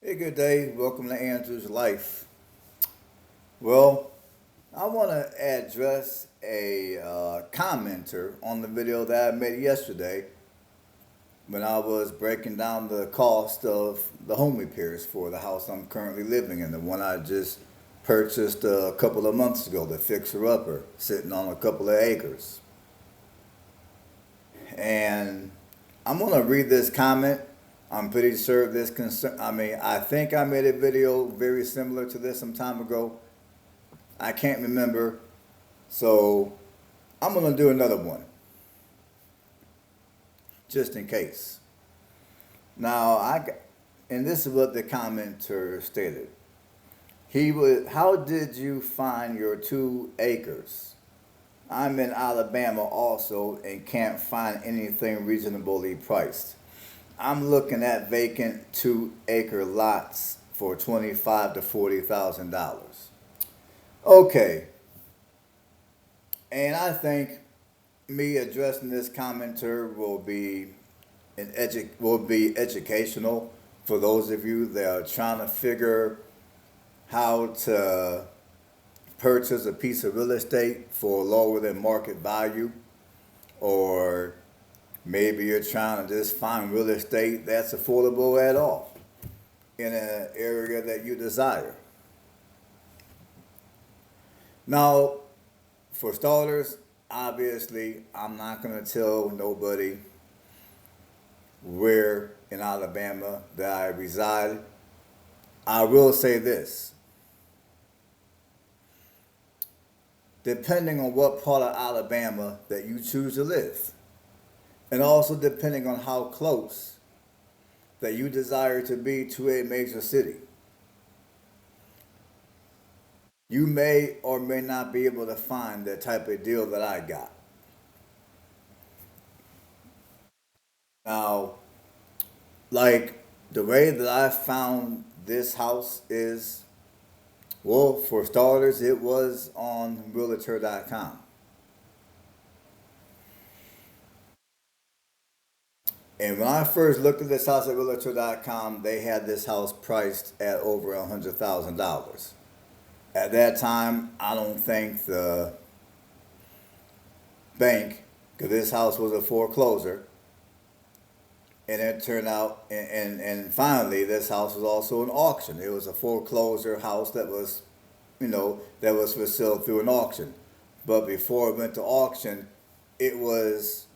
Hey, good day. Welcome to Andrew's Life. Well, I want to address a commenter on the video that I made yesterday when I was breaking down the cost of the home repairs for the house I'm currently living in, the one I just purchased a couple of months ago, the fixer-upper, sitting on a couple of acres. And I'm going to read this comment. I'm pretty sure this concern. I think I made a video very similar to this some time ago. I can't remember. So I'm going to do another one just in case. Now, and this is what the commenter stated. How did you find your 2 acres? I'm in Alabama also and can't find anything reasonably priced. I'm looking at vacant 2 acre lots for $25,000 to $40,000. Okay, and I think me addressing this commenter will be educational for those of you that are trying to figure how to purchase a piece of real estate for lower than market value, or maybe you're trying to just find real estate that's affordable at all in an area that you desire. Now, for starters, obviously, I'm not going to tell nobody where in Alabama that I reside. I will say this. Depending on what part of Alabama that you choose to live, and also depending on how close that you desire to be to a major city, you may or may not be able to find the type of deal that I got. Now, like the way that I found this house is, well, for starters, it was on realtor.com. And when I first looked at this house at realtor.com, they had this house priced at over $100,000. At that time, I don't think the bank, because this house was a foreclosure, and it turned out, and finally, this house was also an auction. It was a foreclosure house that was, that was for sale through an auction. But before it went to auction, it was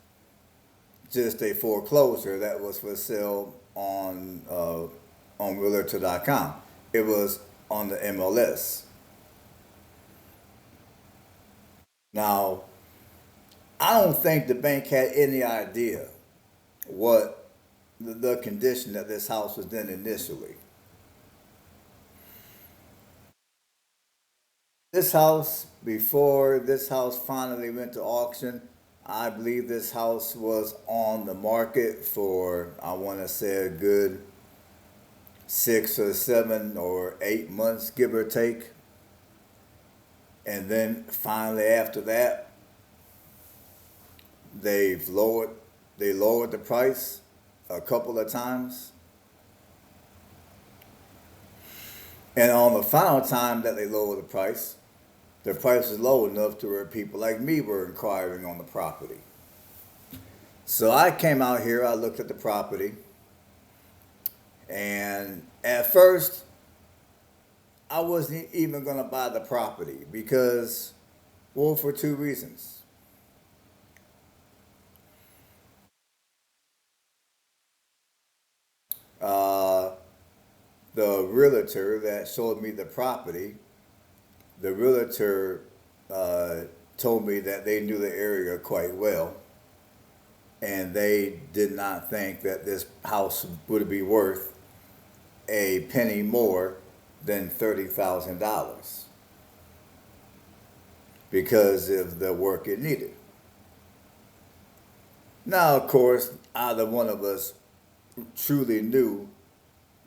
just a foreclosure that was for sale on realtor.com. It was on the MLS. Now, I don't think the bank had any idea what the condition that this house was in initially. This house, before this house finally went to auction, I believe this house was on the market for, I want to say, a good 6 or 7 or 8 months, give or take. And then finally after that, they've lowered they lowered the price a couple of times. And on the final time that they lowered the price was low enough to where people like me were inquiring on the property. So I came out here, I looked at the property, and at first I wasn't even going to buy the property because, well, for 2 reasons. Uh, the realtor that showed me the property, the realtor uh, told me that they knew the area quite well, and they did not think that this house would be worth a penny more than $30,000 because of the work it needed. Now, of course, either one of us truly knew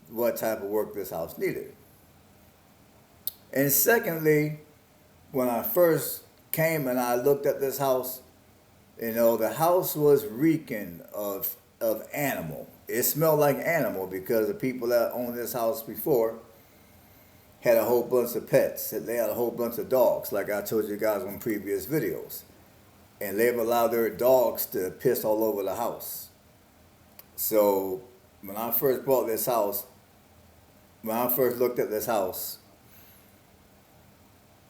what type of work this house needed. And secondly, when I first came and I looked at this house, the house was reeking of animal. it smelled like animal because the people that owned this house before had a whole bunch of pets. They had a whole bunch of dogs, like I told you guys on previous videos. And they've allowed their dogs to piss all over the house. So when I first bought this house, when I first looked at this house,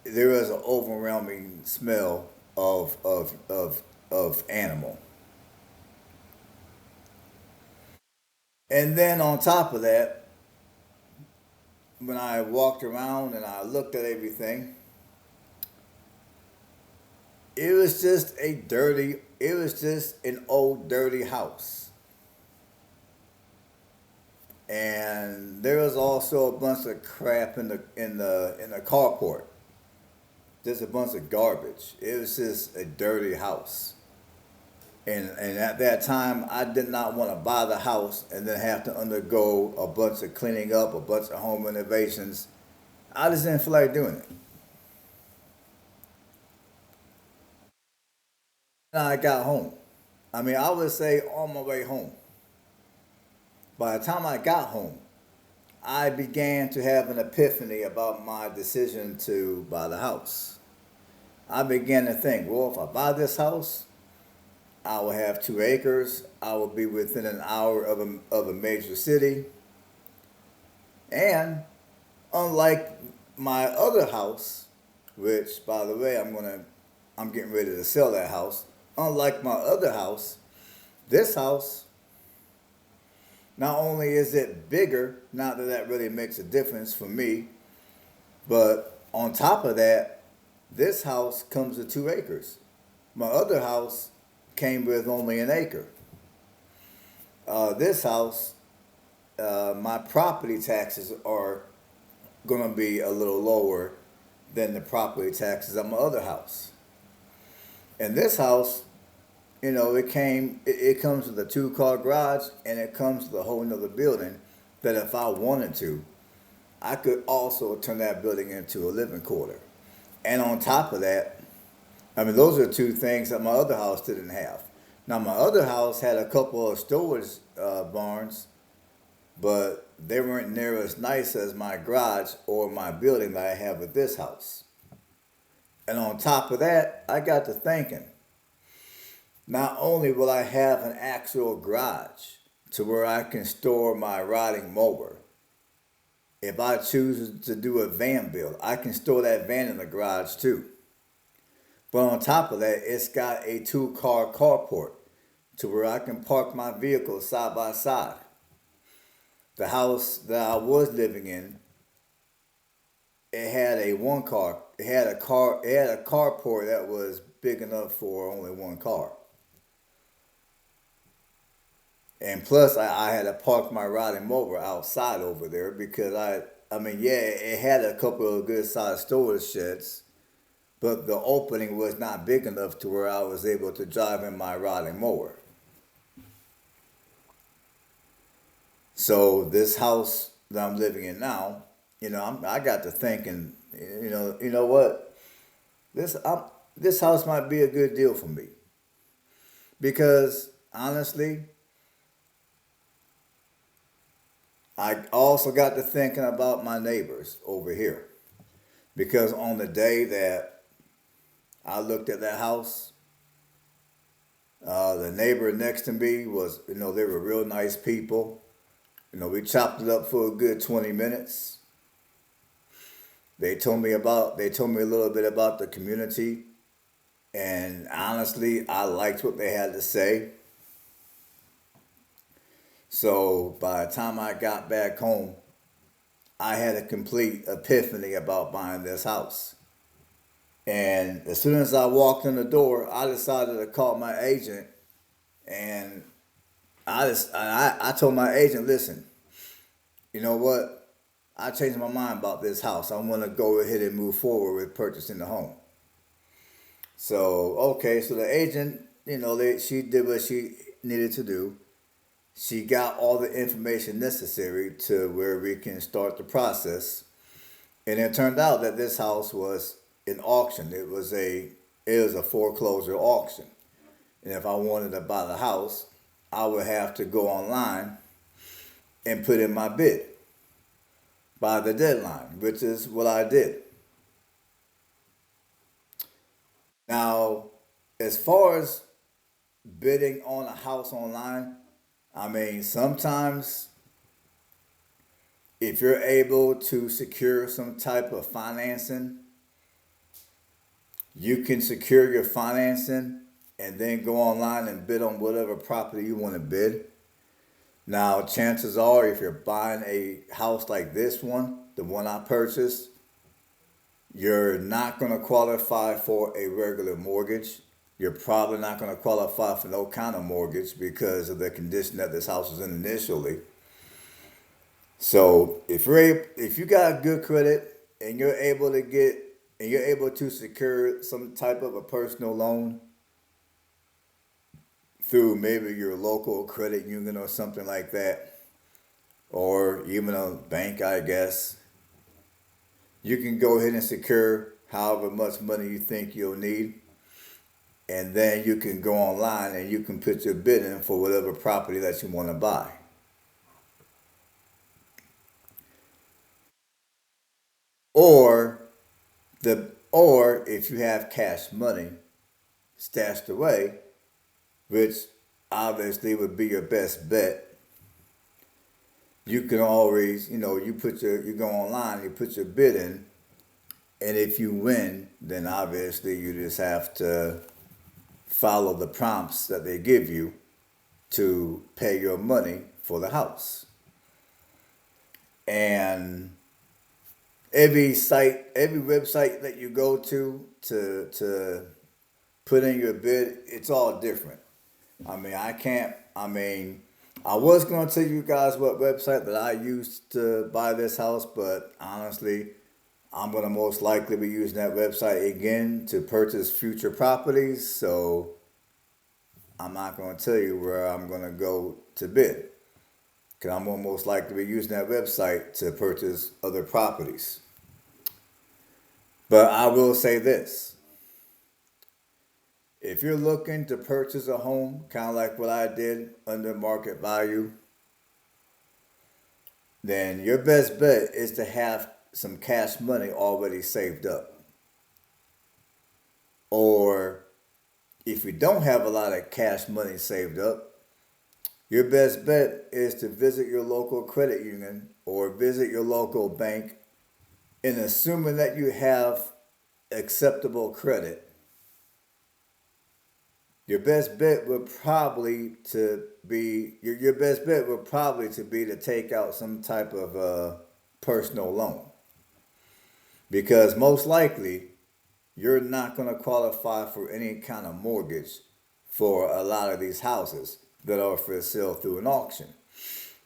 there was an overwhelming smell of animal. And then on top of that, when I walked around and I looked at everything, it was just an old dirty house. And there was also a bunch of crap in the carport. Just a bunch of garbage. It was just a dirty house. And at that time, I did not want to buy the house and then have to undergo a bunch of cleaning up, a bunch of home renovations. I just didn't feel like doing it. And I got home. I mean, I would say on my way home. By the time I got home, I began to have an epiphany about my decision to buy the house. I began to think, well, if I buy this house, I will have 2 acres. I will be within an hour of a major city. And unlike my other house, which by the way, I'm getting ready to sell that house. Unlike my other house, this house, not only is it bigger, not that that really makes a difference for me, but on top of that, this house comes with 2 acres. My other house came with only an acre. This house, my property taxes are going to be a little lower than the property taxes of my other house. And this house, it comes with a 2-car garage, and it comes with a whole nother building that if I wanted to, I could also turn that building into a living quarter. And on top of that, I mean, those are two things that my other house didn't have. Now, my other house had a couple of storage barns, but they weren't near as nice as my garage or my building that I have with this house. And on top of that, I got to thinking, not only will I have an actual garage to where I can store my riding mower, if I choose to do a van build, I can store that van in the garage too. But on top of that, it's got a 2-car carport to where I can park my vehicles side by side. The house that I was living in, it had a one car. It had a car. It had a carport that was big enough for only one car. And plus, I had to park my riding mower outside over there because I mean, yeah, it had a couple of good sized storage sheds, but the opening was not big enough to where I was able to drive in my riding mower. So this house that I'm living in now, I got to thinking, you know what, this house might be a good deal for me because honestly, I also got to thinking about my neighbors over here because on the day that I looked at that house, the neighbor next to me was, they were real nice people. We chopped it up for a good 20 minutes. They told me a little bit about the community, and honestly, I liked what they had to say. So by the time I got back home, I had a complete epiphany about buying this house. And as soon as I walked in the door, I decided to call my agent, and I told my agent, listen, you know what? I changed my mind about this house. I want to go ahead and move forward with purchasing the home. So, okay, so the agent, she did what she needed to do. She got all the information necessary to where we can start the process. And it turned out that this house was an auction. It was a foreclosure auction. And if I wanted to buy the house, I would have to go online and put in my bid by the deadline, which is what I did. Now, as far as bidding on a house online, I mean, sometimes if you're able to secure some type of financing, you can secure your financing and then go online and bid on whatever property you want to bid. Now, chances are, if you're buying a house like this one, the one I purchased, you're not going to qualify for a regular mortgage. You're probably not going to qualify for no kind of mortgage because of the condition that this house was in initially. So if you got good credit and you're able to secure some type of a personal loan through maybe your local credit union or something like that, or even a bank, I guess, you can go ahead and secure however much money you think you'll need. And then you can go online and you can put your bid in for whatever property that you want to buy. Or or if you have cash money stashed away, which obviously would be your best bet, you can always, you go online, you put your bid in, and if you win, then obviously you just have to follow the prompts that they give you to pay your money for the house. And every website that you go to put in your bid, it's all different. I was going to tell you guys what website that I used to buy this house, but honestly, I'm going to most likely be using that website again to purchase future properties. So I'm not going to tell you where I'm going to go to bid, because I'm going to most likely be using that website to purchase other properties. But I will say this. If you're looking to purchase a home, kind of like what I did, under market value, then your best bet is to have some cash money already saved up. Or if you don't have a lot of cash money saved up, your best bet is to visit your local credit union or visit your local bank, and assuming that you have acceptable credit, your best bet would probably to be your best bet would probably to be to take out some type of personal loan, because most likely you're not going to qualify for any kind of mortgage for a lot of these houses that are for sale through an auction,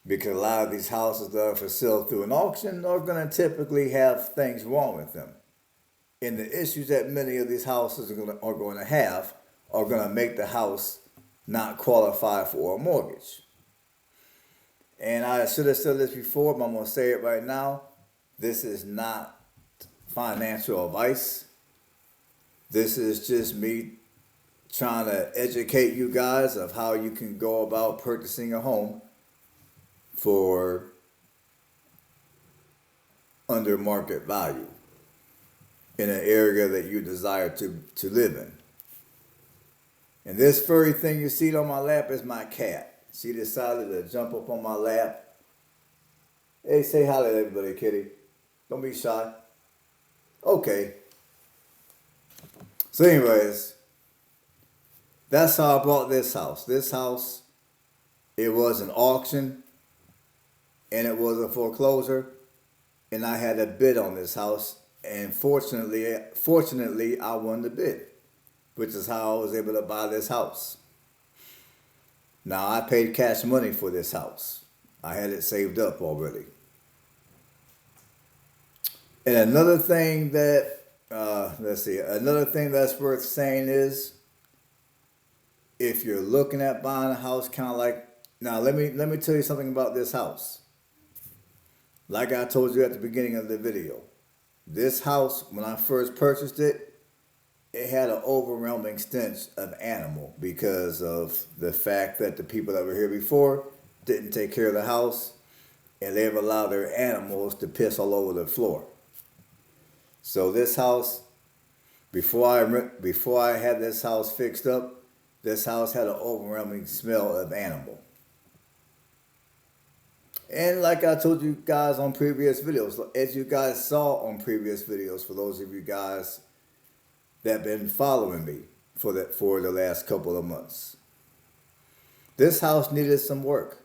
because a lot of these houses that are for sale through an auction are going to typically have things wrong with them, and the issues that many of these houses are going to have are going to make the house not qualify for a mortgage. And I should have said this before, but I'm going to say it right now. This is not financial advice. This is just me trying to educate you guys of how you can go about purchasing a home for under market value in an area that you desire to live in. And this furry thing you see on my lap is my cat. She decided to jump up on my lap. Hey, say hi to everybody, kitty. Don't be shy. Okay. So anyways, that's how I bought this house. This house, it was an auction and it was a foreclosure, and I had a bid on this house, and fortunately I won the bid, which is how I was able to buy this house. Now, I paid cash money for this house. I had it saved up already. And another thing another thing that's worth saying is, if you're looking at buying a house, kind of like, now let me tell you something about this house. Like I told you at the beginning of the video, this house, when I first purchased it, it had an overwhelming stench of animal because of the fact that the people that were here before didn't take care of the house. and they've allowed their animals to piss all over the floor. So this house, before I had this house fixed up, this house had an overwhelming smell of animal. And like I told you guys on previous videos, as you guys saw on previous videos, for those of you guys that have been following me for the last couple of months, this house needed some work.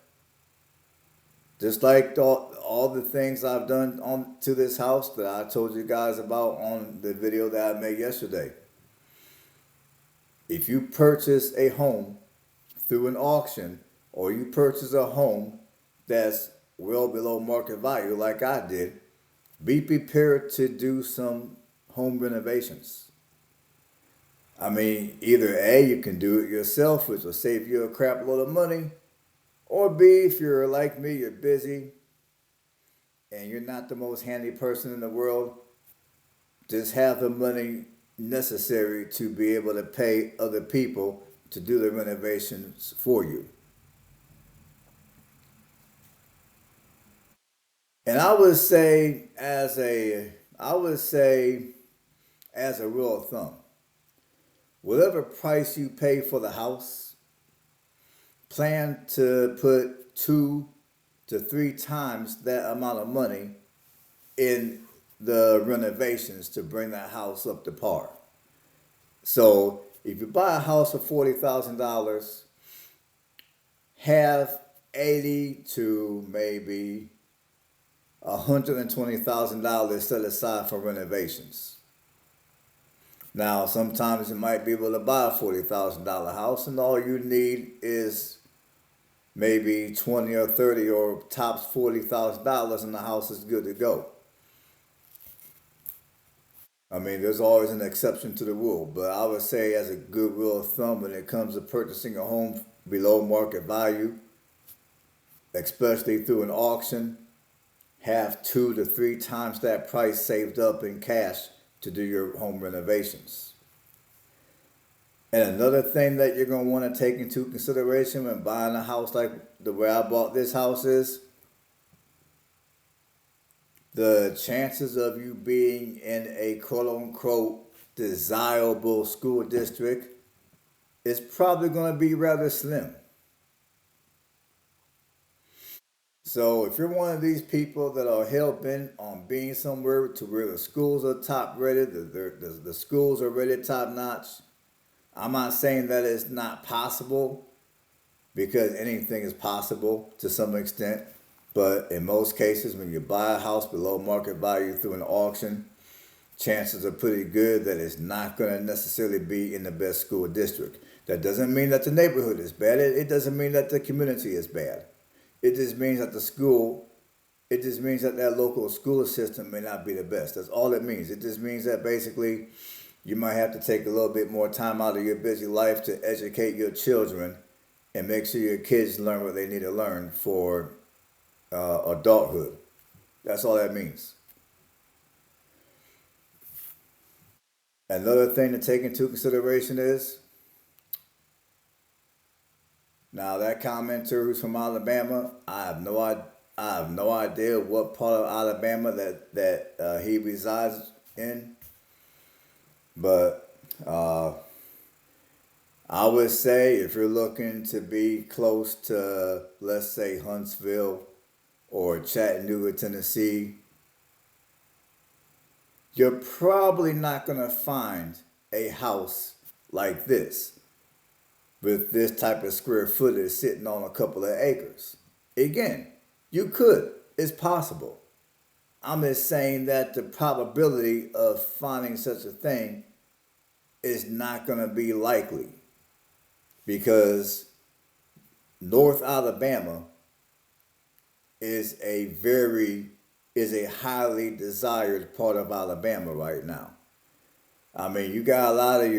Just like all the things I've done on to this house that I told you guys about on the video that I made yesterday. If you purchase a home through an auction, or you purchase a home that's well below market value like I did, be prepared to do some home renovations. I mean, either A, you can do it yourself, which will save you a crap load of money, or B, if you're like me, you're busy and you're not the most handy person in the world, just have the money necessary to be able to pay other people to do the renovations for you. And I would say as a rule of thumb, whatever price you pay for the house, plan to put 2 to 3 times that amount of money in the renovations to bring that house up to par. So if you buy a house for $40,000, have 80 to maybe $120,000 set aside for renovations. Now, sometimes you might be able to buy a $40,000 house, and all you need is maybe 20 or 30 or tops $40,000, and the house is good to go. I mean, there's always an exception to the rule, but I would say, as a good rule of thumb, when it comes to purchasing a home below market value, especially through an auction, have 2 to 3 times that price saved up in cash to do your home renovations. And another thing that you're going to want to take into consideration when buying a house like the way I bought this house is the chances of you being in a quote unquote desirable school district is probably going to be rather slim. So if you're one of these people that are hell bent on being somewhere to where the schools are top rated, the schools are rated top notch, I'm not saying that it's not possible, because anything is possible to some extent. But in most cases, when you buy a house below market value through an auction, chances are pretty good that it's not going to necessarily be in the best school district. That doesn't mean that the neighborhood is bad. It doesn't mean that the community is bad. It just means that that local school system may not be the best. That's all it means. It just means that basically you might have to take a little bit more time out of your busy life to educate your children and make sure your kids learn what they need to learn for adulthood. That's all that means. Another thing to take into consideration is, now that commenter who's from Alabama, I have no idea what part of Alabama that he resides in, but I would say if you're looking to be close to, let's say, Huntsville or Chattanooga, Tennessee, you're probably not going to find a house like this with this type of square footage sitting on a couple of acres. Again, you could. It's possible. I'm just saying that the probability of finding such a thing is not going to be likely, because North Alabama is a highly desired part of Alabama right now. I mean, you got a lot of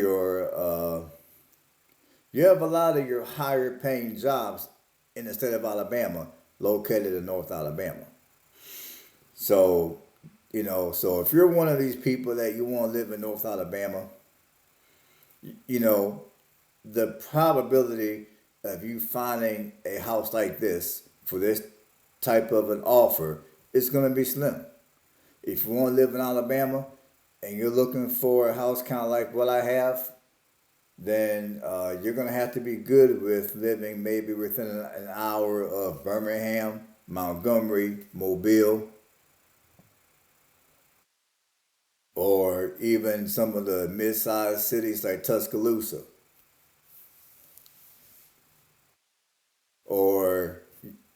you have a lot of your higher paying jobs in the state of Alabama located in North Alabama. So, so if you're one of these people that you want to live in North Alabama, you know, the probability of you finding a house like this for this type of an offer, it's going to be slim. If you want to live in Alabama and you're looking for a house kind of like what I have, then you're going to have to be good with living maybe within an hour of Birmingham, Montgomery, Mobile, or even some of the mid-sized cities like Tuscaloosa, or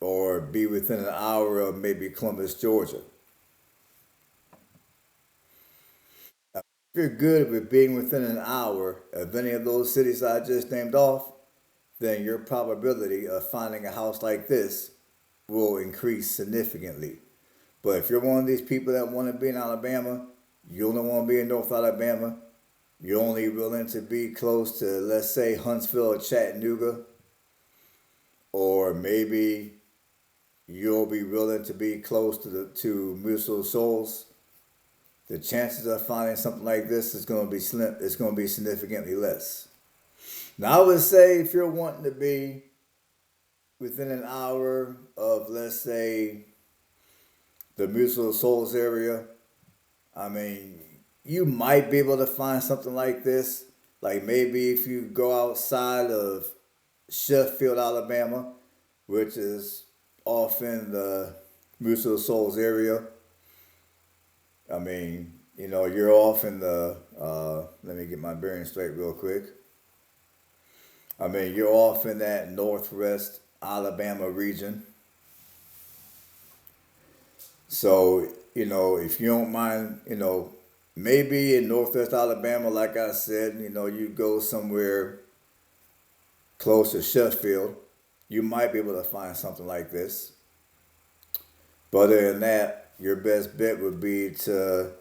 or be within an hour of maybe Columbus, Georgia. If you're good with being within an hour of any of those cities I just named off, then your probability of finding a house like this will increase significantly. But if you're one of these people that want to be in Alabama, you only want to be in North Alabama, you're only willing to be close to, let's say, Huntsville or Chattanooga, or maybe you'll be willing to be close to Muscle Shoals, the chances of finding something like this is going to be slim. It's going to be significantly less. Now, I would say if you're wanting to be within an hour of, let's say, the Muscle Shoals area, I mean, you might be able to find something like this. Like maybe if you go outside of Sheffield, Alabama, which is off in the Muscle Shoals area. I mean, you're off in the, let me get my bearings straight real quick. I mean, you're off in that northwest Alabama region. So, if you don't mind, maybe in northwest Alabama, like I said, you go somewhere close to Sheffield, you might be able to find something like this. But other than that, your best bet would be to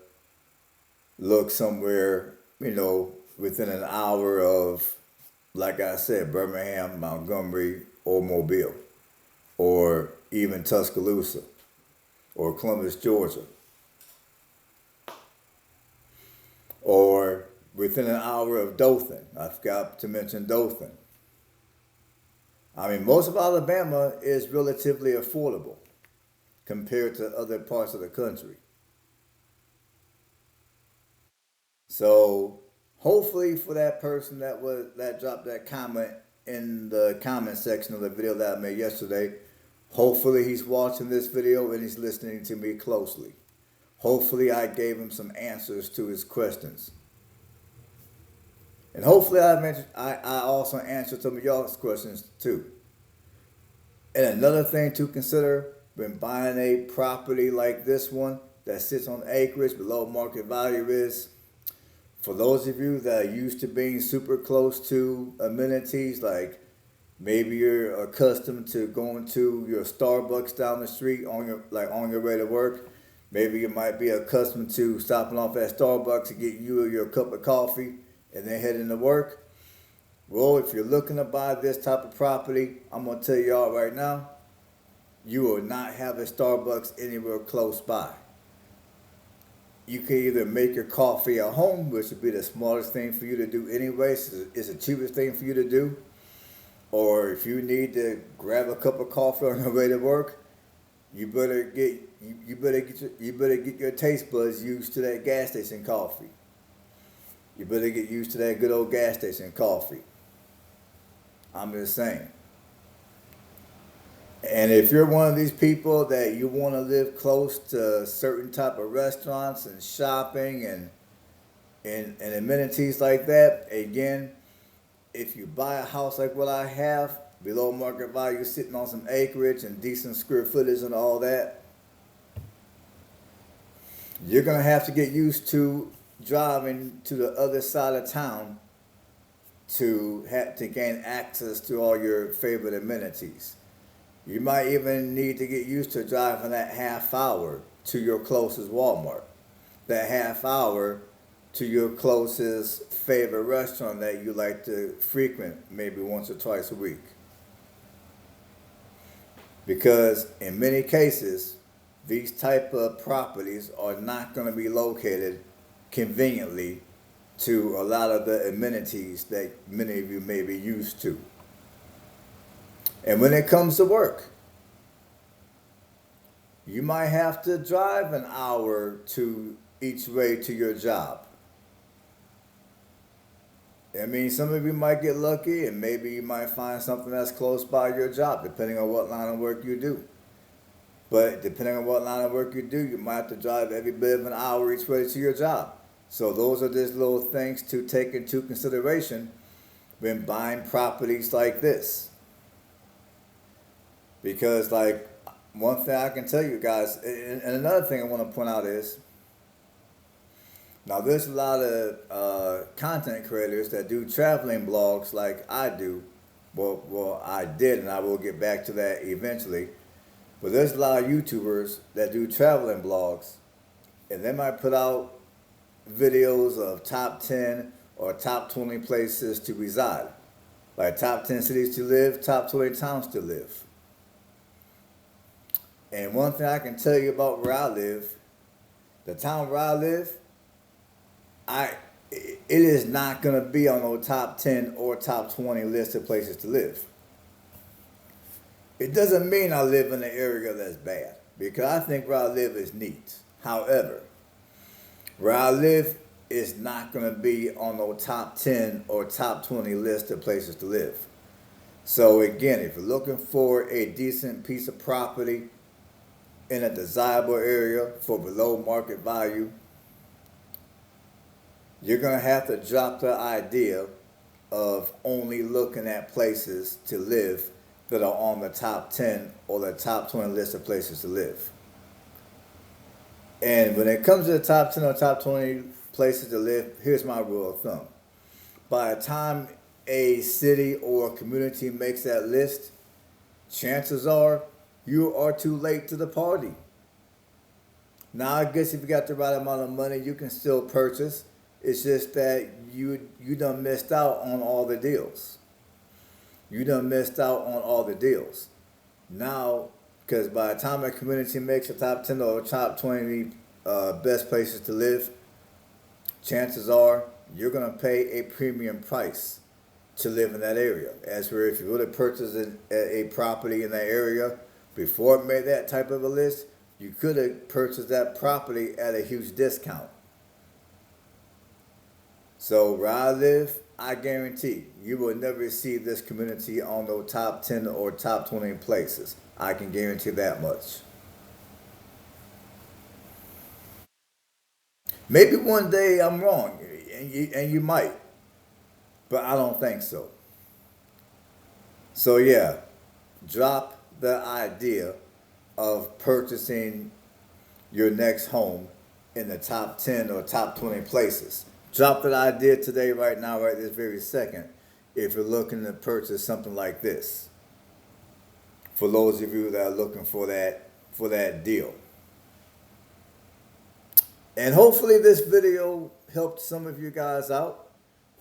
look somewhere, within an hour of, like I said, Birmingham, Montgomery, or Mobile, or even Tuscaloosa, or Columbus, Georgia, or within an hour of Dothan. I forgot to mention Dothan. I mean, most of Alabama is relatively affordable compared to other parts of the country. So hopefully for that person that dropped that comment in the comment section of the video that I made yesterday, hopefully he's watching this video and he's listening to me closely. Hopefully I gave him some answers to his questions. And hopefully I also answered some of y'all's questions too. And another thing to consider when buying a property like this one that sits on acreage below market value is, for those of you that are used to being super close to amenities, like maybe you're accustomed to going to your Starbucks down the street on your way to work. Maybe you might be accustomed to stopping off at Starbucks to get you your cup of coffee and then heading to work. Well, if you're looking to buy this type of property, I'm going to tell y'all right now, you will not have a Starbucks anywhere close by. You can either make your coffee at home, which would be the smartest thing for you to do anyway. So it's the cheapest thing for you to do. Or if you need to grab a cup of coffee on your way to work, you better get your taste buds used to that gas station coffee. You better get used to that good old gas station coffee. I'm just saying. And if you're one of these people that you want to live close to certain type of restaurants and shopping and amenities like that, again, if you buy a house like what I have, below market value, sitting on some acreage and decent square footage and all that, you're going to have to get used to driving to the other side of town to gain access to all your favorite amenities. You might even need to get used to driving that half hour to your closest Walmart, that half hour to your closest favorite restaurant that you like to frequent maybe once or twice a week. Because in many cases, these type of properties are not going to be located conveniently to a lot of the amenities that many of you may be used to. And when it comes to work, You might have to drive an hour to each way to your job. I mean, some of you might get lucky and maybe you might find something that's close by your job, depending on what line of work you do. But depending on what line of work you do, you might have to drive every bit of an hour each way to your job. So those are just little things to take into consideration when buying properties like this. Because like one thing I can tell you guys, and another thing I want to point out is, now there's a lot of content creators that do traveling blogs like I do. Well, I did, and I will get back to that eventually. But there's a lot of YouTubers that do traveling blogs, and they might put out videos of top 10 or top 20 places to reside. Like top 10 cities to live, top 20 towns to live. And one thing I can tell you about where I live, the town where I live, it is not going to be on no top 10 or top 20 list of places to live. It doesn't mean I live in an area that's bad, because I think where I live is neat. However, where I live is not going to be on no top 10 or top 20 list of places to live. So again, if you're looking for a decent piece of property in a desirable area for below market value, you're going to have to drop the idea of only looking at places to live that are on the top 10 or the top 20 list of places to live. And when it comes to the top 10 or top 20 places to live, here's my rule of thumb. By the time a city or a community makes that list, chances are you are too late to the party. Now, I guess if you got the right amount of money, you can still purchase. It's just that you done missed out on all the deals. You done missed out on all the deals. Now, because by the time a community makes a top 10 or top 20 best places to live, chances are you're going to pay a premium price to live in that area. As for if you would have purchased a property in that area before it made that type of a list, you could have purchased that property at a huge discount. So where I live, I guarantee you will never see this community on the top 10 or top 20 places. I can guarantee that much. Maybe one day I'm wrong, and you might, but I don't think so. So yeah, drop the idea of purchasing your next home in the top 10 or top 20 places. Drop that idea today, right now, right this very second, if you're looking to purchase something like this. For those of you that are looking for that deal. And hopefully this video helped some of you guys out.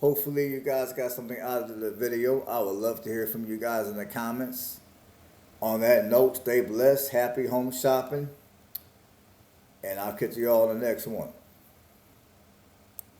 Hopefully you guys got something out of the video. I would love to hear from you guys in the comments. On that note, stay blessed, happy home shopping, and I'll catch you all in the next one.